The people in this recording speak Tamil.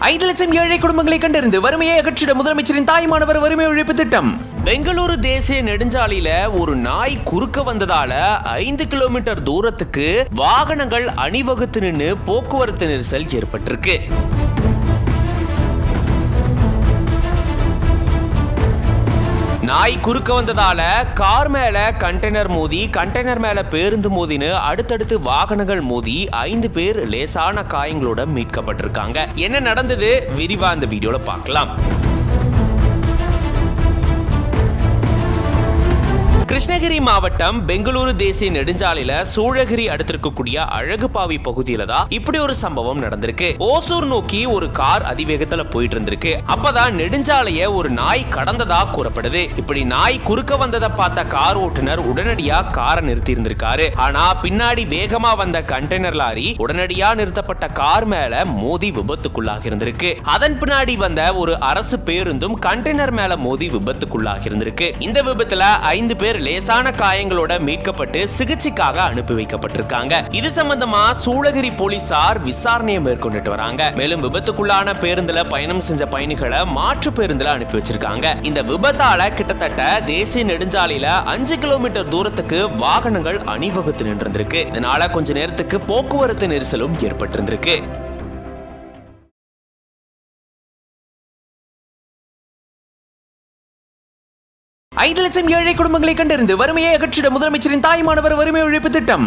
5 லட்சம் ஏழை குடும்பங்களை கண்டறிந்து வறுமையை அகற்றிட முதலமைச்சரின் தாய்மானவர் வறுமை ஒழிப்பு திட்டம். பெங்களூரு தேசிய நெடுஞ்சாலையில ஒரு நாய் குறுக்க வந்ததால 5 கிலோமீட்டர் தூரத்துக்கு வாகனங்கள் அணிவகுத்து நின்று போக்குவரத்து நெரிசல் ஏற்பட்டிருக்கு. நாய் குறுக்க வந்ததால கார் மேல கண்டெய்னர் மோதி, கண்டெய்னர் மேல பேருந்து மோதின்னு அடுத்தடுத்து வாகனங்கள் மோதி 5 பேர் லேசான காயங்களோட மீட்கப்பட்டிருக்காங்க. என்ன நடந்தது விரிவா இந்த வீடியோல பார்க்கலாம். கிருஷ்ணகிரி மாவட்டம் பெங்களூரு தேசிய நெடுஞ்சாலையில சூழகிரி அடுத்திருக்கக்கூடிய அழகுபாவி பகுதியில தான் இப்படி ஒரு சம்பவம் நடந்திருக்கு. ஓசூர் நோக்கி ஒரு கார் அதிவேகத்துல போயிட்டு இருந்திருக்கு. அப்பதான் நெடுஞ்சாலைய ஒரு நாய் கடந்ததா கூறப்படுது. இப்படி நாய் குறுக்க வந்ததை பார்த்த கார் ஓட்டுநர் உடனடியா காரை நிறுத்தி இருந்திருக்காரு. ஆனா பின்னாடி வேகமா வந்த கண்டெய்னர் லாரி உடனடியா நிறுத்தப்பட்ட கார் மேல மோதி விபத்துக்குள்ளாகி இருந்திருக்கு. அதன் பின்னாடி வந்த ஒரு அரசு பேருந்தும் கண்டெய்னர் மேல மோதி விபத்துக்குள்ளாகி இருந்திருக்கு. இந்த விபத்துல 5 பேர் லேசான காயங்களோட மீட்கப்பட்டு சிகிச்சைக்காக அனுப்பி வைக்கப்பட்டிருக்காங்க. இது சம்பந்தமா சூழகிரி போலீசார் விசாரணையை மேற்கொண்டுட்டு வராங்க. மேலும் விபத்துக்குள்ளான பேருந்துல பயணம் செஞ்ச பயணிகளை மாற்று பேருந்துல அனுப்பி வச்சிருக்காங்க. இந்த விபத்தால கிட்டத்தட்ட தேசிய நெடுஞ்சாலையில 5 கிலோமீட்டர் தூரத்துக்கு வாகனங்கள் அணிவகுத்து நின்றிருக்கு. இதனால கொஞ்ச நேரத்துக்கு போக்குவரத்து நெரிசலும் ஏற்பட்டிருந்திருக்கு. 5 லட்சம் ஏழை குடும்பங்களை கண்டறிந்து வறுமையை அகற்றிட முதலமைச்சரின் தாய்மானவர் வறுமை ஒழிப்பு திட்டம்.